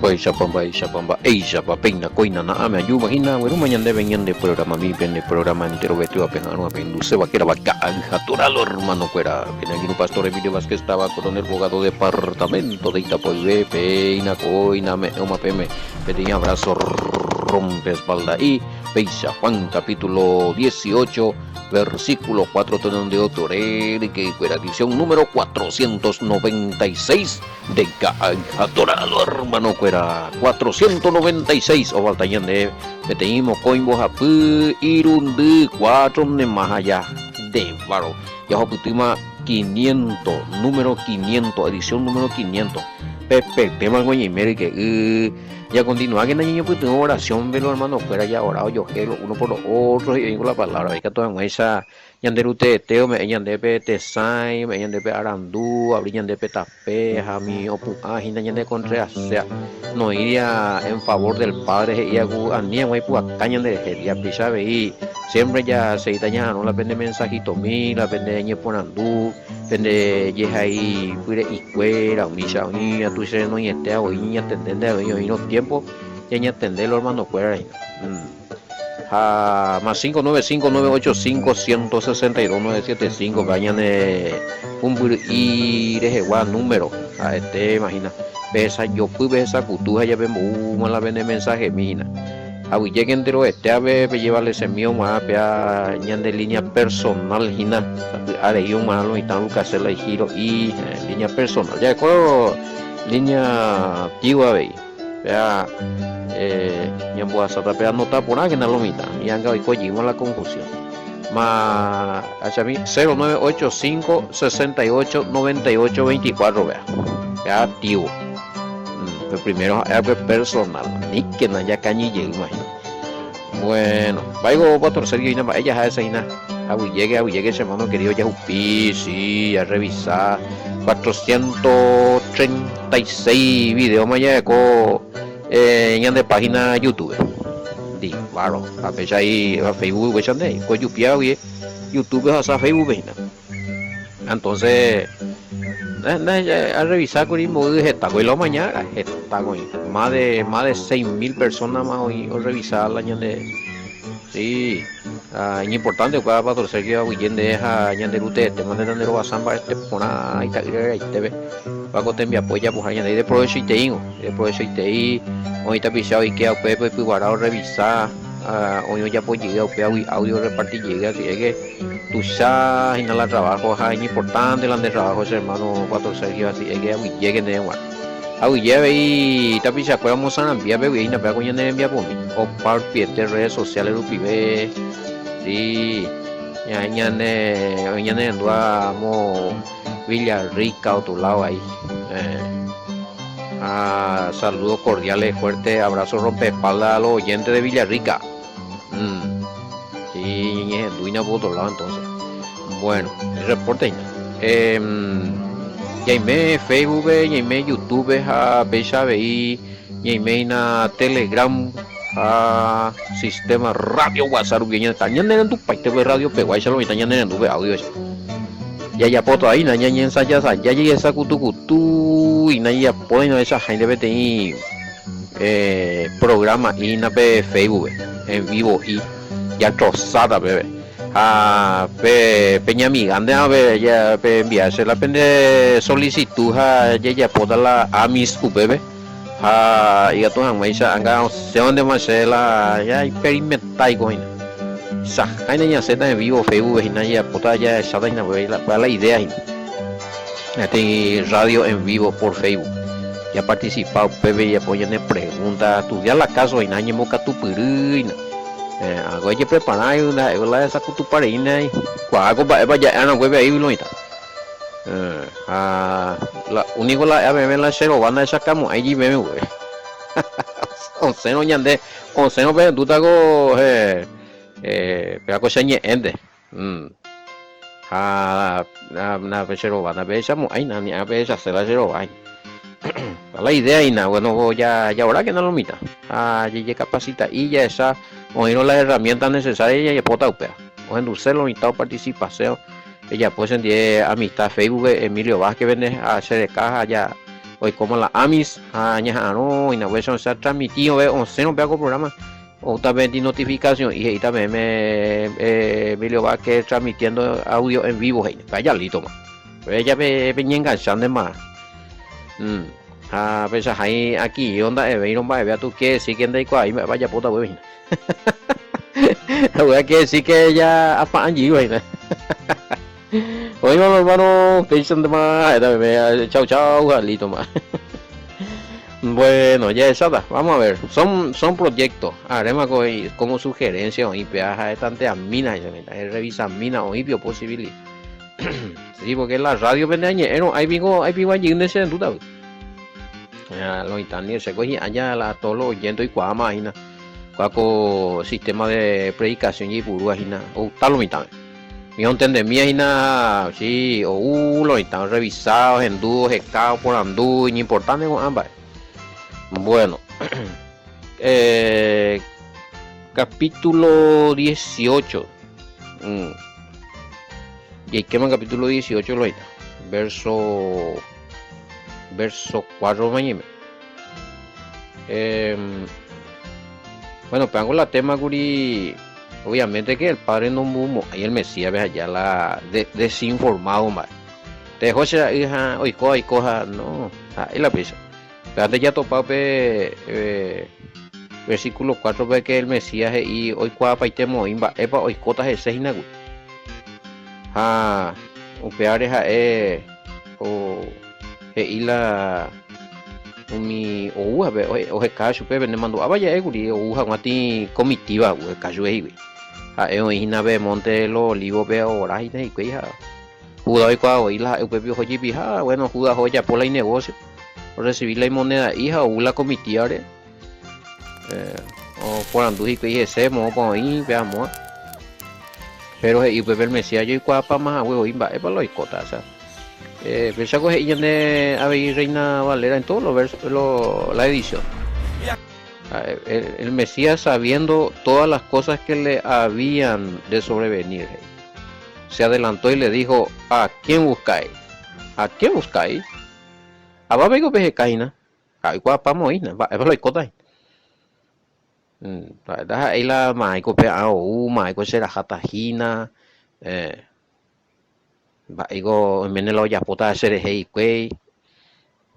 Pamba, Asia, Papena, Coina, Ame, Ayuba, Hina, Rumayan de Beñan de programa, mi pen de programa entero, Betio, Apenano, Apenduce, Vaquera, Vaca, Jatural, hermano, Cuera, Penaguino Pastor, Emilio Vázquez, estaba con el abogado departamento de Itapoibe, Peina, Coina, Oma Peme, pequeño abrazo, rompe espalda y Peisa, Juan, capítulo 18. Versículo 4 de Otorel, que fue la edición número 496 de Cajatoralo, hermano, fuera 496 o Baltañán de Peteimo, Coimbo, Japú, Irundi, 4 de más allá de Varo. Ya Joputima 500, número 500, edición número 500. Pepe, tema güey, y que ya continúa que niño pues tengo oración, velo hermano, fuera ya orado yo gelo uno por los otros y vengo la palabra, hay que toda esa yanderute teo me yandepe tesai, me yandepe arandú, abri yandepe tapeja, mi opu agina yande contra sea, no iría en favor del padre y agu ania güey pues caña de ya pisa y siempre ya se itaña no la vende mensajito mi, la vende ñe ponandú, vende yeja ahí puire y cuera, unisa unia tu se no y este hoy ni atender de no tiempo ya ni atenderlo hermano fuera más 595985162 vayan un y de número a este imagina pesa yo pude esa cultura ya vemos la vende mensaje mina a lleguen entero este a ver llevarle ese mío más a de línea personal gina haré yo malo y tan que hacer la giro y línea personal ya con línea antigua ve ya nyambo asata pe anota por aquí en la lomita y anga y cojimos la confusión más hacia mí 0985 68 98 24 vea ya activo el primero es personal ni que no haya cañille imagino bueno vaya para Sergio y nada ella esa ina a llegue ese hermano querido ya upi sí a revisar 436 videos más ya con en de página YouTube di claro a pesar ahí a Facebook que chande con YouTube hasta Facebook entonces a revisar con el modo de esta con la mañana está con más de 6.000 personas más hoy revisar la ñande sí es importante que para torcer que huyen de esa ñande usted te mandan de lo samba este pona ahí te ve va con te apoya pues allá de provecho y te digo de provecho y te ahí hoy está pisado y que a Pepe pues guardado revisar hoy ya pues llega audio repartir llega así es que tú sabes en el trabajo es importante el de trabajo ese hermano cuatro Sergio así es que lleguen de igual lleve y está pisado vamos a enviar bebé y no pega con ya envía por mí o par pie de redes sociales lo pibe sí ya andamos Villarrica otro lado ahí saludos cordiales fuerte abrazo rompeespaldas a los oyentes de Villarrica sí es Duina por otro lado entonces bueno el reporte Yaime Facebook Yaime YouTube a Becha y Yaime na Telegram a sistema radio WhatsApp que ya están en tu país de radio pero ahí se lo están en tu audio ya poto ahí na ña ensaya ya llegué esa cutu y na ya pueden esa gente de programa y na Facebook en vivo y ya trozada bebé peña amiga ande a ver ya enviarse la pende solicitud ya poda la amis bebé y a todas las anga se donde más la ya experimentar con sa hay niña se en vivo Facebook y ya poda ya esa la idea este radio en vivo por Facebook ya participado bebé ya apoyan preguntas estudiar la caso y nadie moca tu pirina algo hay que preparar la esa tu parina y cuaco vaya no vuelve ahí lo está la único la bebé la cero van a sacamos ahí bebé once no ñande once no ve tú tago pero cosa ñe ende na cero van a ver esa ahí na ni a ver esa se la cero ahí la idea y nada bueno ya ahora que no lo mita ya capacita y ya esa oír las herramientas necesarias y pota upea o endulcerlo mitad participación ella pues en amistad Facebook Emilio Vázquez vende a hacer de caja ya hoy como la amis aña no y na versión se ha transmitido ve 11 no veo programa o también de notificación y ahí también me lo va que transmitiendo audio en vivo ahí vaya listo más pero ella me enganchando más pues ahí aquí onda no va vea tú que si quien de ahí vaya puta voy voy a decir que ella apa allí güey oye hermano pensando más chao chao listo más bueno ya está vamos a ver son proyectos haremos como sugerencia o peaje tante a mina revisa mina o ipio posibilidad sí porque la radio pendeñero hay vivo allí en ese duda lo internet se coge allá la todo lo oyendo y cuama y cuaco sistema de predicación y burúa y nada o tal lo mitad mi entender mía y nada sí o lo están revisados en dúos escados por andú y importante con ambas bueno capítulo 18 y quema capítulo 18 lo está verso 4 mañana bueno pegan la tema guri obviamente que el padre no mumo ahí el Mesías ve allá la desinformado más te José hija hoy coja no ahí la pisa pero ya topado versículo 4 ve que el Mesías y hoy cuapa y temo imba epa hoy cotas de 6 nagu un peare o la mi o o cacho pe vende mando vaya guri o mati comitiva o cacho ahí ina ve monte los olivos ve ahora y cuija juda hoy cuando hoy la pepio hoy pija bueno juda joya por el negocio recibir la moneda hija o la comitiva o por andu y cuija ese mo por ahí veamos pero y pepe el Mesías yo y cuapa más huevo imba es para los cotas pensaba que ella de Ave Reina Valera en todos los versos la edición el Mesías sabiendo todas las cosas que le habían de sobrevenir se adelantó y le dijo ¿a quién buscáis? ¿a quién buscáis? a va vego peje caina ay guapa moina va es lo cotai ahí la maico pe maico será jatajina Igo menelo ya pota hacer hey que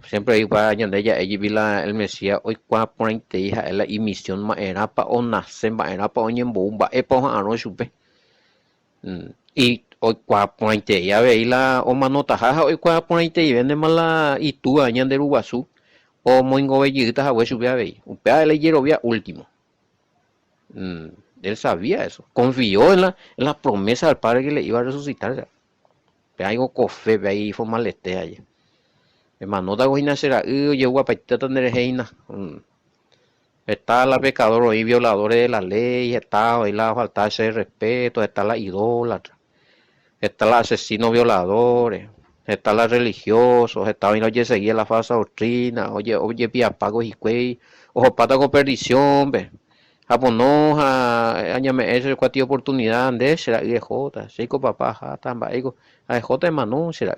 siempre iba a de ella vila el Mesías hoy cua ponte hija la emisión ma era pa ona semba era pa oñen bomba epo ano supe y hoy cua ponte ya veila o manota jaja hoy cua ponte y vende mala y tú añan de Uruguazú o moingo bellita a supe a ver un pea le hierro vía último él sabía eso confió en la promesa del padre que le iba a resucitar algo cofe ahí formalete allá hermano da goina será yo guapaita tener reina está la pecadora y violadores de la ley está ahí la falta de respeto está la idólatra está la asesino violadores está la religiosos está ahí oye seguía la falsa doctrina oye piapago y cuey ojo pata con perdición ve japonoja añame ese cuati oportunidad de será jota seco papá jata baigo a jota manu será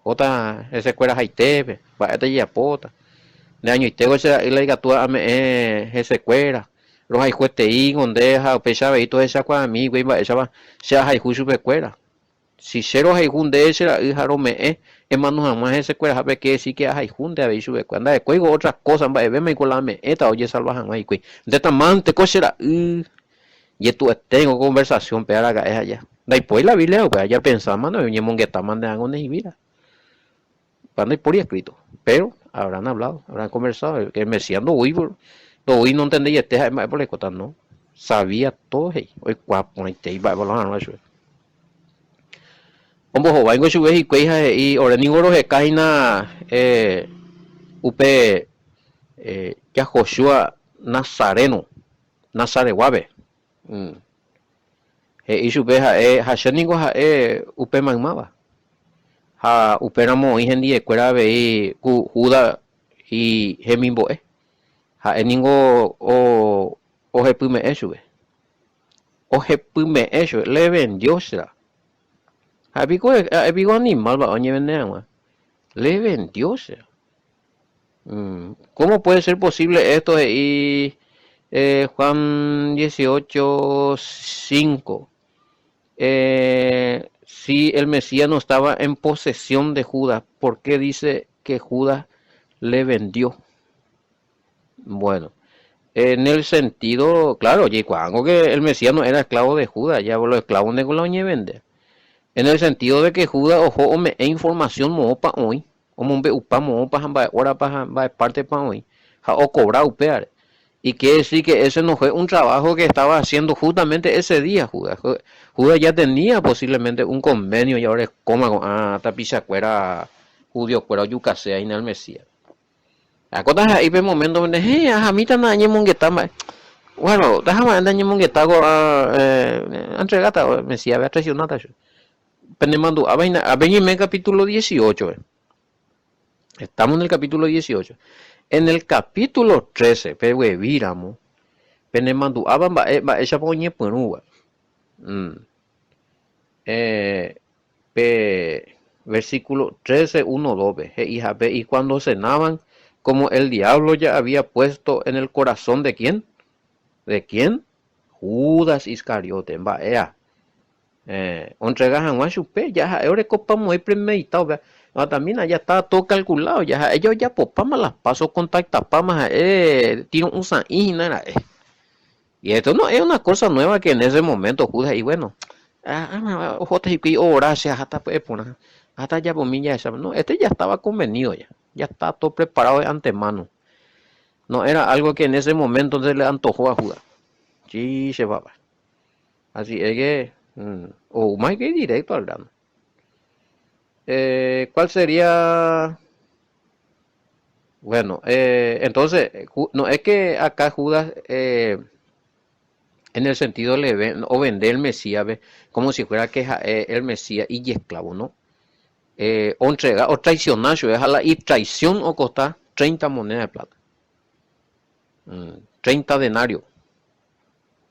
jota ese escuela haite va esta ya pota de año y tego será y la gatua ame ese escuela los hay cueste y donde ja pesaba y todo esa cua a mí güey va esa va sea hay juicio de escuela si cero hay junde será y jarome hermano jamás ese escuela sabe que sí que hay junde a ver sube cuando de cuego otras cosas va verme con la me esta oye salvajan ahí güey de tamante cosera y tú tengo conversación pero acá es allá después la Biblia pues allá pensaba mano y mongueta mande algo de vida cuando hay por escrito pero habrán hablado habrán conversado que el Mesías no hoy no entendía este por el cotar no sabía todo hoy cuapo este iba a volar no eso como joven su vez y cueja y ahora ninguno se cae na upe ya Joshua Nazareno Nazareguabe y su vez hashem ningo upe magmaba ha uperamo y gente escuela ve Juda y Gemimbo ha ningo o jepume eso o jepume eso le vendió será Abigo animal va oñe venea le vendió ¿Cómo puede ser posible esto? Y Juan 18:5. Si el Mesías no estaba en posesión de Judas, ¿por qué dice que Judas le vendió? Bueno, en el sentido, claro, oye, cuando que el Mesías no era esclavo de Judas, ya los esclavos de la vende. En el sentido de que Judas ojo me e información mo pa hoy, o mo be upa mo pa hamba hora pa va parte pa hoy, o cobrar upear. Y quiere decir que ese no fue un trabajo que estaba haciendo justamente ese día Judas. Judas ya tenía posiblemente un convenio y ahora es coma con tapiza cuera judío cuera yucasea en el Mesías. Acotas ahí pe momento donde a mí tan añe mongueta bueno, déjame andar en mongueta go entregata Mesías va traicionada. Penemando, a Benjamín capítulo 18. Estamos en el capítulo 18. En el capítulo 13, pewe viramo, Penemando, abamba, esa poñe punua. Versículo 13, 1, 2. Y cuando cenaban, como el diablo ya había puesto en el corazón de quién? ¿De quién? Judas Iscariote, va, entregas a Guanchupe, ya ahora copamos ahí premeditado, también ya está todo calculado, ya ellos ya popamos las pasos contacta pamas, tienen un sanina, y esto no es una cosa nueva que en ese momento Judas, y bueno, ojotes y gracias, hasta pues, hasta ya por mí ya esa, no, este ya estaba convenido ya está todo preparado de antemano, no era algo que en ese momento se le antojó a Judas, sí se va, así es que o más que directo al grano. ¿Cuál sería? Bueno, entonces, no es que acá Judas, en el sentido le ven, o vender el Mesías, ¿ve? Como si fuera que el Mesías y esclavo, ¿no? O entregar, o traicionar, y traición o costar 30 monedas de plata. 30 denarios.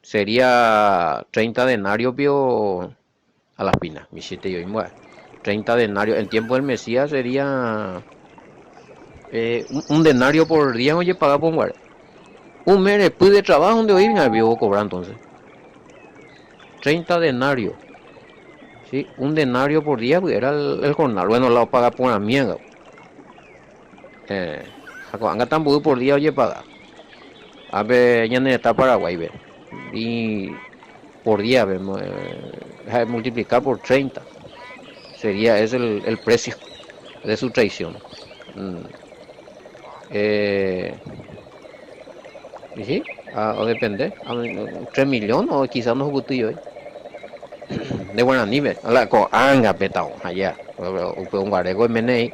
Sería 30 denarios, vio a las pinas, mi siete yo, 30 denarios. En tiempo del Mesías sería un denario por día, oye, paga por guardar. Un mes después de trabajo, donde hoy me vio cobrar entonces. 30 denarios. Sí, un denario por día, pues era el jornal. Bueno, lo paga por una mierda. Anga tan por día, oye, paga. A ver, ya está Paraguay, ve. Y por día, ve, multiplicar por 30. Sería, es el precio de su traición. ¿Y sí? O depende. 3 millones o quizás no es de buena nivel. La co anga petao allá. Un guarego en Menei.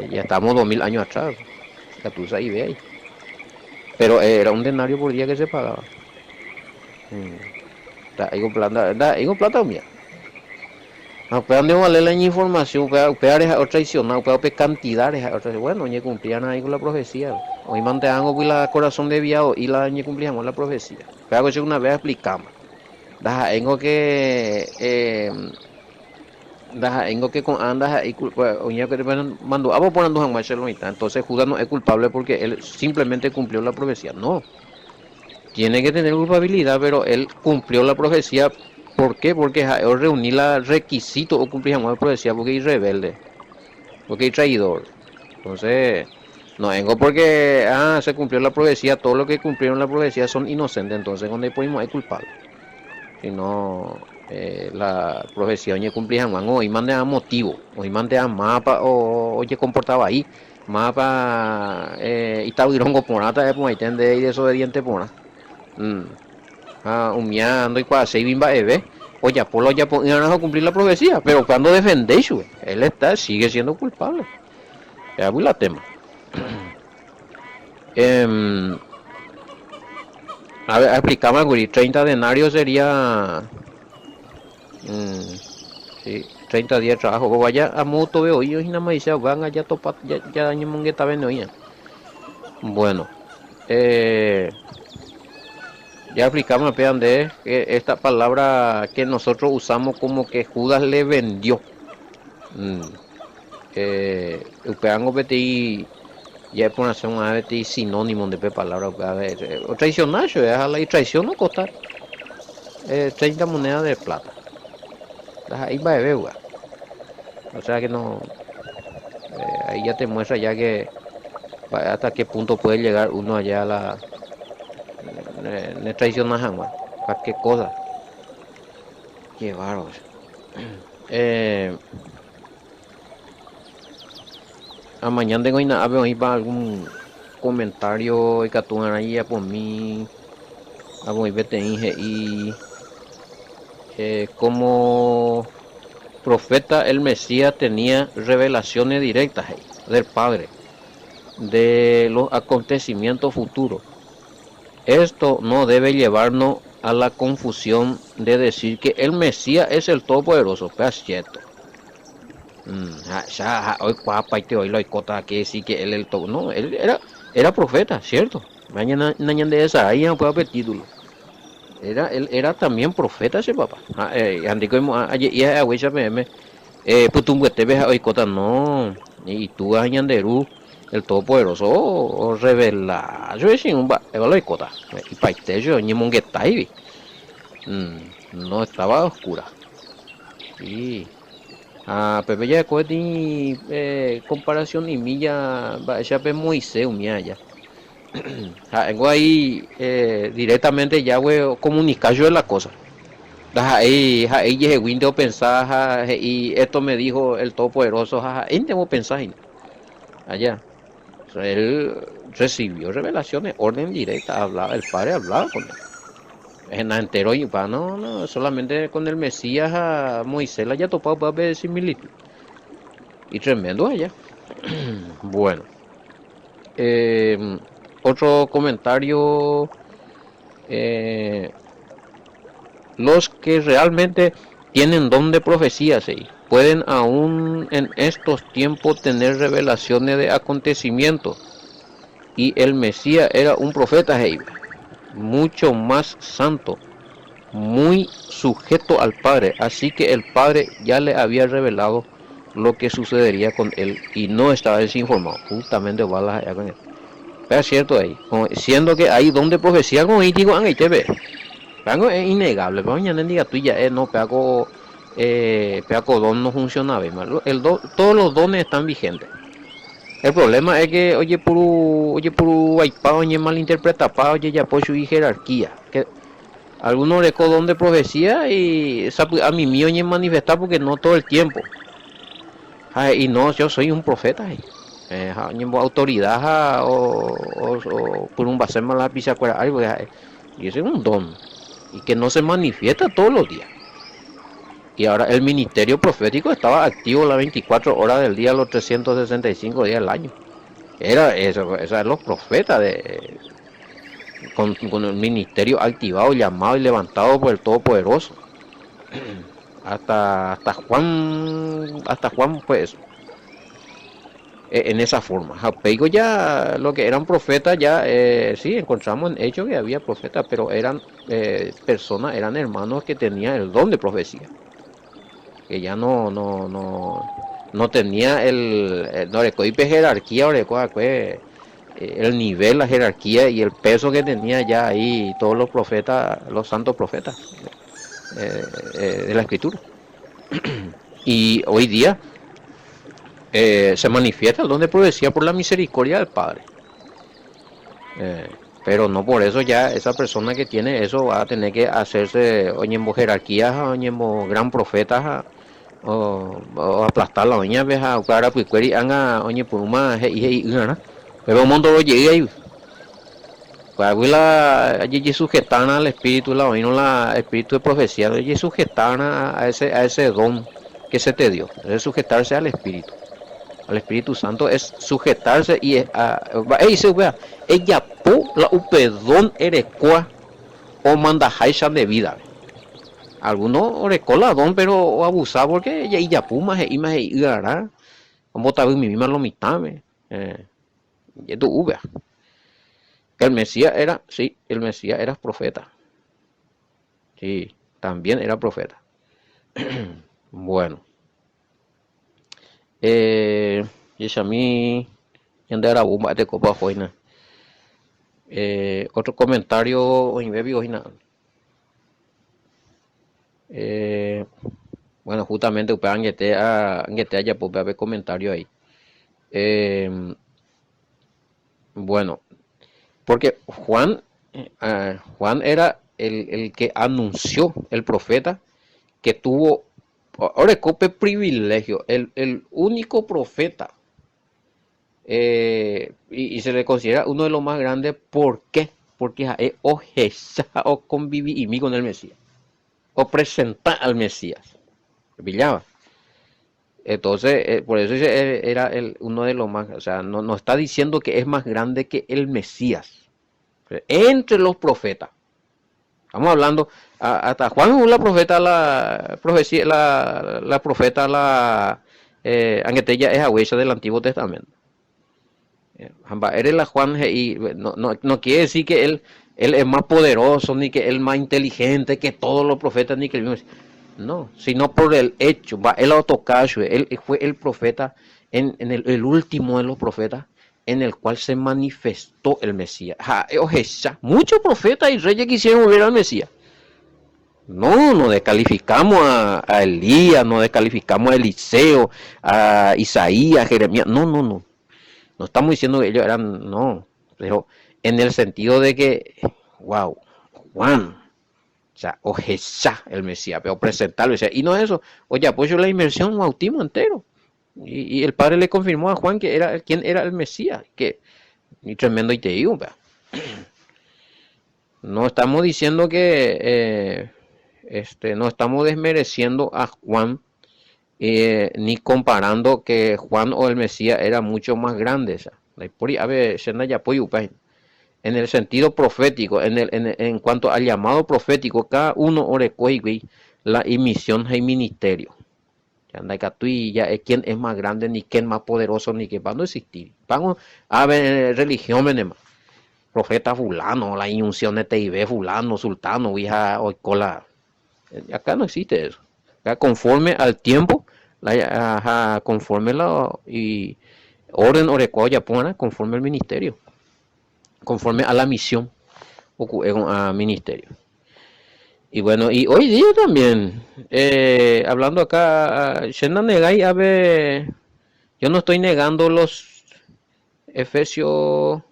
Ya estamos 2000 años atrás. Ya tú sabes, ve ahí. Pero era un denario por día que se pagaba. Hay plata mía. No puedan devolver la información, puedan es traicionar, puedan cantidad, bueno, ni cumplían ahí con la profecía. Hoy mantengo con la corazón desviado y la ni cumplíamos la profecía. Pero que una vez explicamos. Tengo que con andas y oña que mandó a por andos a Marcelonita. Entonces Judas no es culpable porque él simplemente cumplió la profecía. No. Tiene que tener culpabilidad, pero él cumplió la profecía. ¿Por qué? Porque reunir los requisitos o cumplir la profecía porque es rebelde, porque es traidor. Entonces, no vengo porque se cumplió la profecía, todos los que cumplieron la profecía son inocentes, entonces cuando ponemos es culpable. Si no, la profecía oye cumplía o y mande a motivo, o y mande a mapa, o oye comportaba ahí, mapa, y estaba irongo por nada, pues ahí tende y desobediente por nada. Humeando y cuase y bimba eve, oye, Apolo ya iban a cumplir la profecía, pero cuando defendéis, él sigue siendo culpable. Es muy la tema. A ver, explicame, Guri, 30 denarios sería. Sí, 30 días de trabajo. O vaya a moto veo y nada más dice, van allá topa, ya daño mongueta ven hoy. Bueno, ya explicamos de que esta palabra que nosotros usamos como que Judas le vendió. Upeango beti Ya por hacer una vez sinónimo de pe palabra, a ver, o traicionar, yo, y traición no costar 30 monedas de plata. Ahí va a beber, o sea que no, ahí ya te muestra ya que hasta qué punto puede llegar uno allá a la, traicionar jamás, para qué cosa, qué bárbaro. Eh, a mañana tengo a ver ahí para algún comentario y que tú ahí ya por mí, a ver, vete y como profeta el Mesías tenía revelaciones directas del Padre, de los acontecimientos futuros. Esto no debe llevarnos a la confusión de decir que el Mesías es el Todopoderoso, pero es cierto. Hoy cuapa y te hoy lo hay cota que sí que él el todo. No, él era profeta, cierto. Mañana de esa, ahí no puede haber título. Él era también profeta ese papá. Andico y a huella me putum te ves hoy cota no. Y tú a ñanderu el todopoderoso o revela. Yo decía un ba, lo hay cota. Y paite yo ni mongueta ahí. No estaba oscura. Sí. Pepe ya cohete comparación y milla ya pe Moisés mía ya. Tengo ahí directamente ya we comunicar yo la cosa. Ahí je Windows pensar y esto me dijo el todopoderoso, en tengo pensar allá. O sea, él recibió revelaciones, orden directa, hablaba, el padre hablaba con él. En entero y va, no, solamente con el Mesías a Moisés la ya topado para ver similitud. Y tremendo allá. Bueno, otro comentario. eh, los que realmente tienen don de profecía, ¿sí? Pueden aún en estos tiempos tener revelaciones de acontecimientos. Y el Mesías era un profeta, ¿sí? Mucho más santo, muy sujeto al Padre. Así que el Padre ya le había revelado lo que sucedería con él y no estaba desinformado. Justamente balas allá con él. Pero es cierto ahí, siendo que hay donde profecía con ahí digo, ahí te ve. Pero es innegable, pero mañana diga tú ya, no, peaco don no funciona bien, todos los dones están vigentes. El problema es que, oye, puro iPad, oye, malinterpreta, oye, ya por su jerarquía. Que algunos le don de profecía y a mí mío ni manifestar porque no todo el tiempo. Y no, yo soy un profeta. Autoridad o por un base la pisa algo y ese es un don y que no se manifiesta todos los días. Y ahora el ministerio profético estaba activo las 24 horas del día, los 365 días del año. Era eso, eran los profetas con el ministerio activado, llamado y levantado por el Todopoderoso. Hasta Juan pues en esa forma. Japeigo ya lo que eran profetas ya sí encontramos en hechos que había profetas, pero eran personas, eran hermanos que tenían el don de profecía, que ya no tenía no le jerarquía o el nivel, la jerarquía y el peso que tenía ya ahí todos los profetas, los santos profetas de la escritura. Y hoy día se manifiesta el don de profecía por la misericordia del Padre. Pero no por eso ya esa persona que tiene eso va a tener que hacerse oñemo jerarquías, oñemo gran profeta o aplastar la oña veja para pues querí anga oñe por una y gana. Pero un mundo lo llegue ahí. Pues la allí sujetan al espíritu, la oíno la espíritu de profecía, allí sujetan a ese don que se te dio, es sujetarse al Espíritu Santo es sujetarse y dice vea ella po la upedón erecua o manda jaisa de vida algunos orecola don pero abusar porque ella puma y más y hará como tal mi misma lo mitame y tu vea el Mesías era sí el Mesías era profeta sí también era profeta bueno y es a mí yande era bomba de copa joina. Otro comentario, hoy me vio bueno, justamente upean que te haya pues ver comentario ahí. Eh, bueno, porque Juan era el que anunció, el profeta que tuvo, ahora cope privilegio, el único profeta, y se le considera uno de los más grandes. ¿Por qué? Porque es o conviví con el Mesías, o presentar al Mesías, pillaba. Entonces, por eso era uno de los más, o sea, no está diciendo que es más grande que el Mesías, entre los profetas. Estamos hablando, hasta Juan es la profeta, la profecía, la profeta, Angetella es abuela del Antiguo Testamento. Eres la Juan y no quiere decir que él es más poderoso, ni que él es más inteligente que todos los profetas, ni que el mismo. No, sino por el hecho, el autocaso, él fue el profeta, el último de los profetas, en el cual se manifestó el Mesías. Muchos profetas y reyes quisieron volver al Mesías. No descalificamos a Elías, no descalificamos a Eliseo, a Isaías, Jeremías. No. No estamos diciendo que ellos eran, no. Pero en el sentido de que, wow, Juan, o sea, ojesa el Mesías, pero presentarlo. O sea, y no eso, oye, apoyo la inmersión, un bautismo entero. Y el padre le confirmó a Juan que era quién era el Mesías. Y tremendo y te digo, no estamos diciendo que no estamos desmereciendo a Juan, ni comparando que Juan o el Mesías era mucho más grande. En el sentido profético, en cuanto al llamado profético, cada uno orecuey la misión y ministerio. Ya es quién es más grande, ni quién más poderoso, ni que va a no existir. Vamos a ver religión, venema. Profeta fulano, la inunción de TIB fulano, sultano, hija o cola. Acá no existe eso. Acá conforme al tiempo, conforme y orden orecoya pone conforme al ministerio, conforme a la misión a ministerio. Y bueno, y hoy día también, hablando acá, yo no estoy negando los Efesios.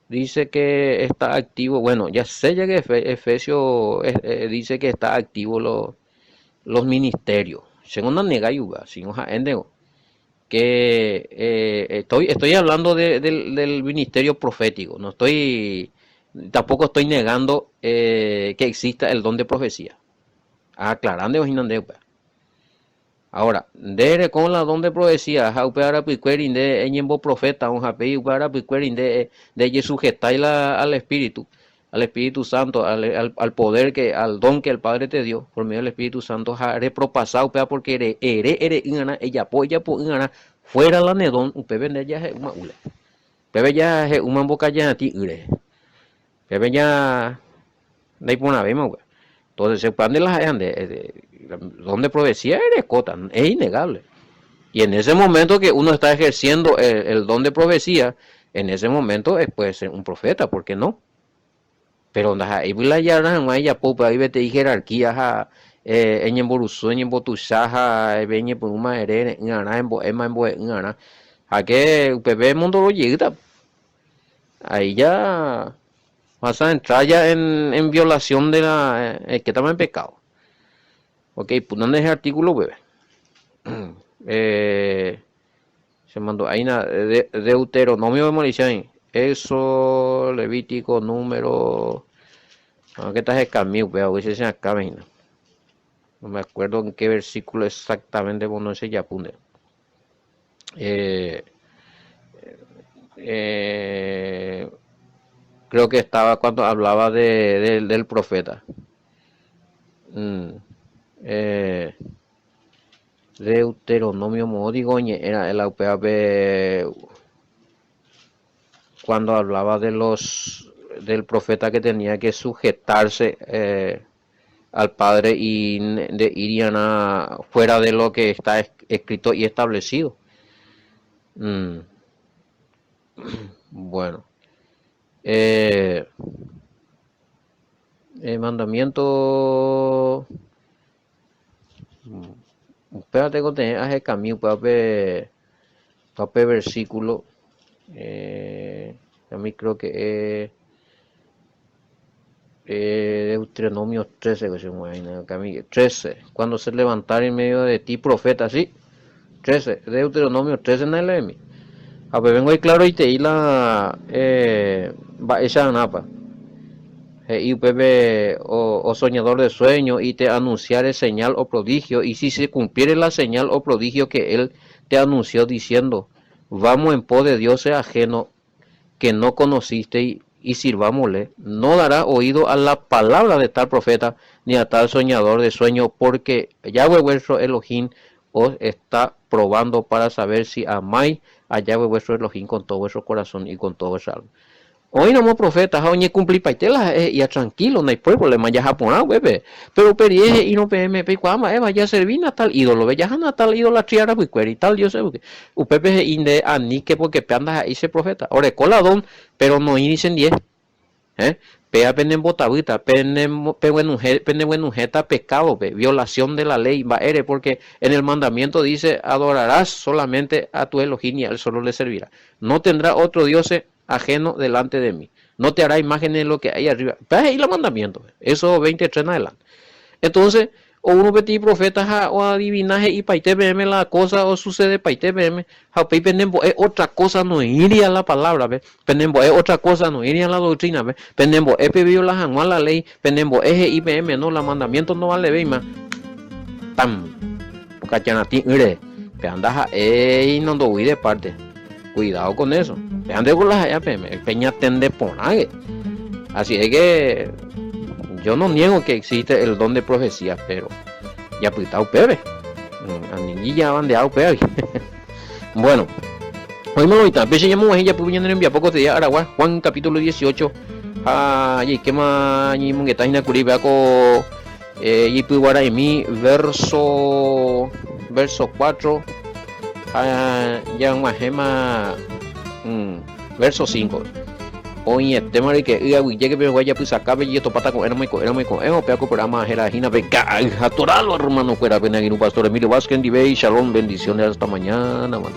Dice que está activo, bueno, ya sé ya que Efesios dice que está activo los ministerios. Según la negayuga, sin hoja endego, que estoy hablando del ministerio profético, tampoco estoy negando que exista el don de profecía. Aclarando ahora, dere con la don de profecía, para picuerin de eñembo profeta, un jape para picuerin de sujetar al Espíritu Santo, al poder al don que el Padre te dio, por medio del Espíritu Santo, haré propasado, porque ella fuera la nedón, un pebe ya es una ule. Pebe ya es una boca ya a ti, pebe ya, no hay por una vez, entonces se expande las donde profecía eres cota, es innegable. Y en ese momento que uno está ejerciendo el don de profecía, en ese momento puede ser un profeta, ¿por qué no? Pero ahí la ya ya popa ahí vete jerarquía en emboruso en embotusaja veñe por una ere en ana en ana a que pepe mundo lo llega ahí ya vas a entrar ya en violación de la que estamos en pecado. Ok, pues ¿dónde es el artículo, bebé? Se mandó ahí Deuteronomio de Morisán. Eso, Levítico, número. ¿Qué estás de camino, veo? Que se acá, no me acuerdo en qué versículo exactamente, bueno, ese ya apunte. Creo que estaba cuando hablaba del profeta. Deuteronomio Modigoñe era el UPAP cuando hablaba del profeta que tenía que sujetarse al Padre y de irían fuera de lo que está escrito y establecido. Bueno, el mandamiento. Espérate que te hace camino para versículo. A mí creo que Deuteronomio 13, que se llama, 13. Cuando se levantara en medio de ti profeta, sí. 13. Deuteronomio 13 en el mi. A ver, vengo ahí claro y te y la va esa napa. Y Pepe o soñador de sueño y te anunciare señal o prodigio y si se cumpliere la señal o prodigio que él te anunció diciendo vamos en pos de dioses ajeno que no conociste y sirvámosle, no dará oído a la palabra de tal profeta ni a tal soñador de sueño porque Yahweh vuestro Elohim os está probando para saber si amáis a Yahweh vuestro Elohim con todo vuestro corazón y con todo vuestro alma. Hoy no somos profetas, hoy cumplir paitela ya tranquilo, no hay problema, ya japonés, bebé. Pero perieje y no pm, pecuama, vaya servir a tal ídolo, ya a tal ídolo triara y tal dios, upepe inde anique porque peandas ahí se profeta. Ore coladón, pero no dicen 10. Pea penen botabita, penen buenujeta pecado, violación de la ley, va ere, porque en el mandamiento dice adorarás solamente a tu Elohim y a él solo le servirá. No tendrá otro dios ajeno delante de mí. No te hará imágenes de lo que hay arriba. Pues ahí los mandamientos. Eso 23 en adelante. Entonces, o uno peti profetas o adivinaje y paite veme la cosa o sucede paite veme. Japei penembo es otra cosa, no iría a la palabra, ¿ve? Penembo es otra cosa, no iría a la doctrina, ¿ve? Penembo es pedido la janual la ley, penembo es IPM, no, la mandamiento no vale, ¿ve? Tam. Cachanati, mire, pe andaja, no do de parte. Cuidado con eso. Ande con las peña tende por nadie. Así es que yo no niego que existe el don de profecía, pero ya pues está upebe. A niñilla van de upebe. Bueno, hoy me lo está. Pese ya muy ya pues viene en poco te día Aragua, Juan capítulo 18. Y que más ni mongueta ina curibaco y pues guara en mi verso 4. Ya más gema verso 5. Oye, tema de que llegue pero vaya pues acabe y esto pata con éramos peaco programa Geragina beca atoralo hermano fuera pena aquí un pastor Emilio Vázquez Divey Shalom bendiciones hasta mañana, mano.